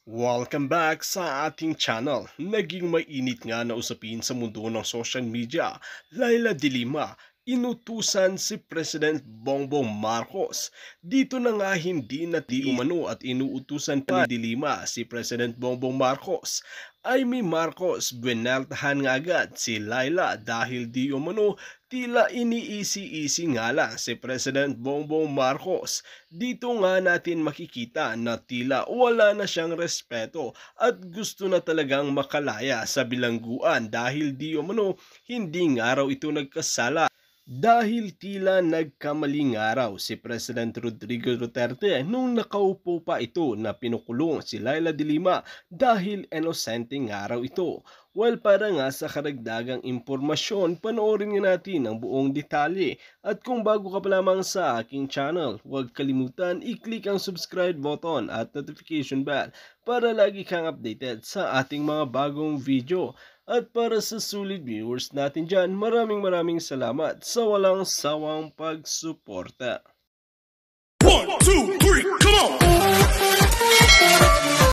Welcome back sa ating channel. Naging mainit nga na usapin sa mundo ng social media. Laila de Lima, inutusan si President Bongbong Marcos. Dito na nga hindi na di umano at inuutusan pa ni de Lima si President Bongbong Marcos. Amy Marcos binaltahan nga agad si Laila dahil di umano tila iniisi-isi nga lang si President Bongbong Marcos. Dito nga natin makikita na tila wala na siyang respeto at gusto na talagang makalaya sa bilangguan dahil di umano hindi nga raw ito nagkasala. Dahil tila nagkamaling araw si President Rodrigo Duterte nung nakaupo pa ito na pinukulong si Laila de Lima dahil inosenteng araw ito. Well, para nga sa karagdagang impormasyon, panoorin nga natin ang buong detalye. At kung bago ka pa lamang sa aking channel, huwag kalimutan i-click ang subscribe button at notification bell para lagi kang updated sa ating mga bagong video. At para sa sulit viewers natin dyan, maraming salamat sa walang sawang pagsuporta. 1, 2